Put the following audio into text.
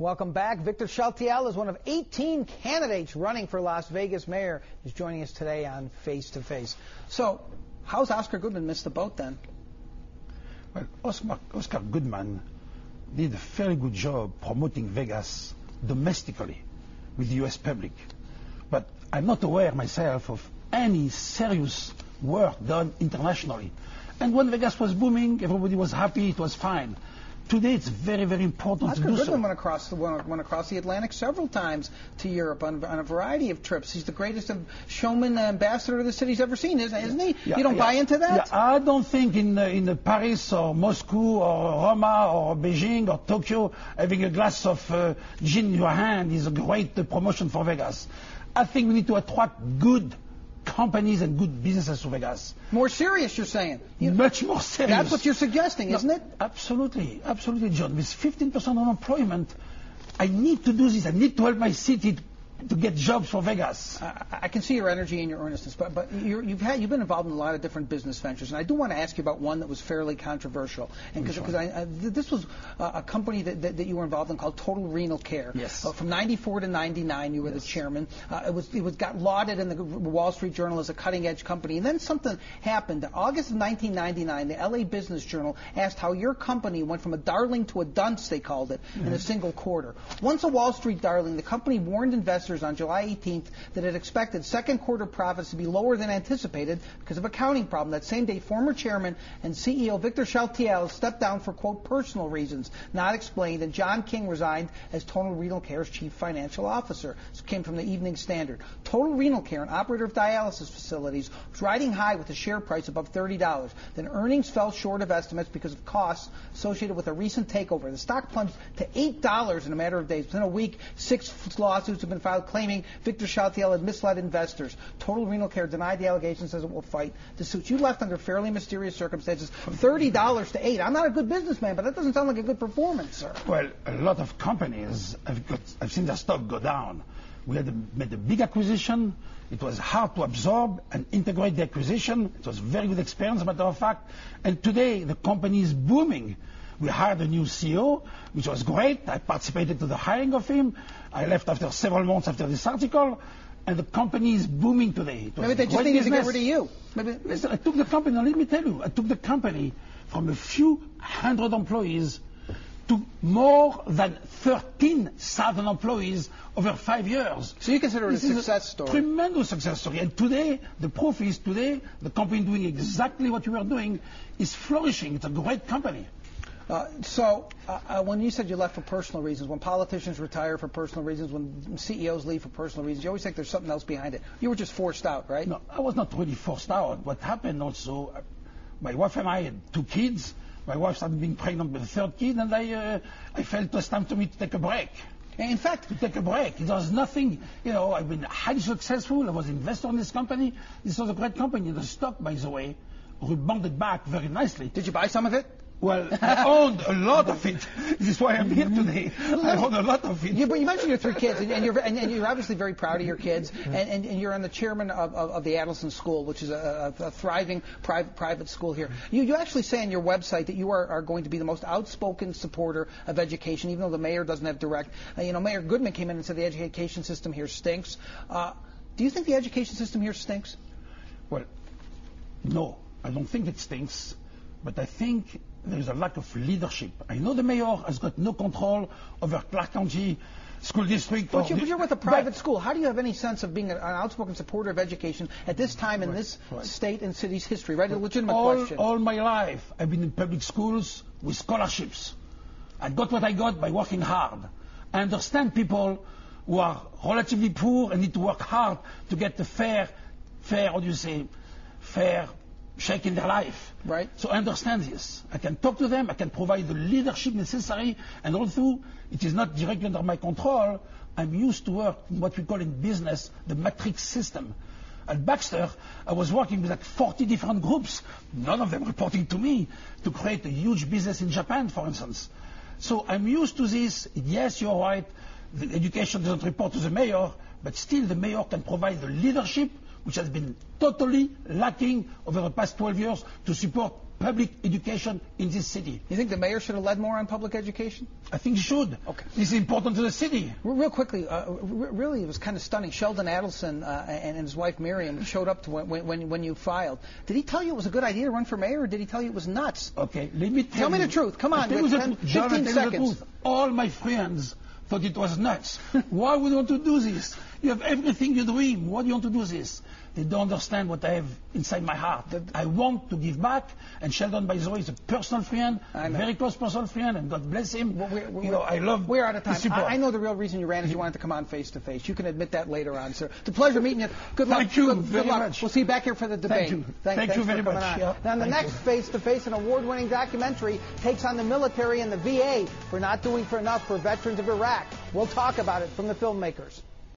Welcome back. Victor Chaltiel is one of 18 candidates running for Las Vegas mayor. He's joining us today on Face to Face. So, how's Oscar Goodman missed the boat then? Well, Oscar Goodman did a very good job promoting Vegas domestically with the U.S. public. But I'm not aware myself of any serious work done internationally. And when Vegas was booming, everybody was happy, it was fine. Today it's very, very important to do so. Oscar Goodman went across the Atlantic several times to Europe on a variety of trips. He's the greatest showman ambassador the city's ever seen, isn't he? Yeah, you don't buy into that? Yeah, I don't think in Paris or Moscow or Roma or Beijing or Tokyo having a glass of gin in your hand is a great promotion for Vegas. I think we need to attract good companies and good businesses to Vegas. More serious, you're saying? Much more serious. That's what you're suggesting, isn't it? Absolutely, absolutely, John. With 15% unemployment, I need to do this. I need to help my city to get jobs for Vegas. I can see your energy and your earnestness, but you've been involved in a lot of different business ventures, and I do want to ask you about one that was fairly controversial, and because this was a company that you were involved in called Total Renal Care. Yes. From '94 to '99, you were the chairman. It got lauded in the Wall Street Journal as a cutting-edge company, and then something happened. August of 1999, the LA Business Journal asked how your company went from a darling to a dunce, they called it, in a single quarter. Once a Wall Street darling, the company warned investors on July 18th that it expected second quarter profits to be lower than anticipated because of accounting problem. That same day, former chairman and CEO Victor Chaltiel stepped down for, quote, personal reasons not explained, and John King resigned as Total Renal Care's chief financial officer. This came from the Evening Standard. Total Renal Care, an operator of dialysis facilities, was riding high with a share price above $30. Then earnings fell short of estimates because of costs associated with a recent takeover. The stock plunged to $8 in a matter of days. Within a week, 6 lawsuits have been filed claiming Victor Chaltiel had misled investors. Total Renal Care denied the allegations, says it will fight the suits. You left under fairly mysterious circumstances, $30 to $8. I'm not a good businessman, but that doesn't sound like a good performance, sir. Well, a lot of companies, I've seen their stock go down. We had made a big acquisition. It was hard to absorb and integrate the acquisition. It was a very good experience, as a matter of fact. And today, the company is booming. We hired a new CEO, which was great. I participated to the hiring of him. I left after several months after this article, and the company is booming today. Maybe they just needed to get rid of you. Listen, I took the company, let me tell you, I took the company from a few hundred employees to more than 13,000 employees over 5 years. So you consider it a success story? Tremendous success story. And today, the proof is today, the company doing exactly what you were doing is flourishing. It's a great company. When you said you left for personal reasons, when politicians retire for personal reasons, when CEOs leave for personal reasons, you always think there's something else behind it. You were just forced out, right? No, I was not really forced out. What happened also, my wife and I had 2 kids. My wife started being pregnant with the 3rd kid, and I felt it was time for me to take a break. In fact, to take a break. There was nothing, I've been highly successful. I was an investor in this company. This was a great company. The stock, by the way, rebounded back very nicely. Did you buy some of it? Well, I owned a lot of it. This is why I'm here today. I own a lot of it. You mentioned your 3 kids, and you're obviously very proud of your kids, and you're on the chairman of the Adelson School, which is a thriving private school here. You actually say on your website that you are going to be the most outspoken supporter of education, even though the mayor doesn't have direct. Mayor Goodman came in and said the education system here stinks. Do you think the education system here stinks? Well, no, I don't think it stinks, but I think there is a lack of leadership. I know the mayor has got no control over Clark County School District. But you're with a private school. How do you have any sense of being an outspoken supporter of education at this time in this state and city's history? Right, a legitimate question. All my life, I've been in public schools with scholarships. I got what I got by working hard. I understand people who are relatively poor and need to work hard to get the fair shake in their life. Right. So I understand this. I can talk to them. I can provide the leadership necessary. And although it is not directly under my control, I'm used to work in what we call in business the matrix system. At Baxter, I was working with like 40 different groups, none of them reporting to me, to create a huge business in Japan, for instance. So I'm used to this. Yes, you're right. The education doesn't report to the mayor, but still the mayor can provide the leadership which has been totally lacking over the past 12 years to support public education in this city. You think the mayor should have led more on public education? I think he should. Okay. It's important to the city. Real quickly, really, it was kind of stunning. Sheldon Adelson and his wife Miriam showed up to when you filed. Did he tell you it was a good idea to run for mayor, or did he tell you it was nuts? Okay, let me tell me the truth. Come on, 15 seconds. All my friends thought it was nuts. Why would you want to do this? You have everything you dream. Why do you want to do this? They don't understand what I have inside my heart. I want to give back, and Sheldon, by the way, is a personal friend, a very close personal friend, and God bless him. Well, I love. We're out of time. I know the real reason you ran is you wanted to come on face to face. You can admit that later on, sir. It's a pleasure meeting you. Good luck. Thank you good luck. much. We'll see you back here for the debate. Thank you very much. Yeah. Now, the next face to face, an award-winning documentary takes on the military and the VA for not doing enough for veterans of Iraq. We'll talk about it from the filmmakers.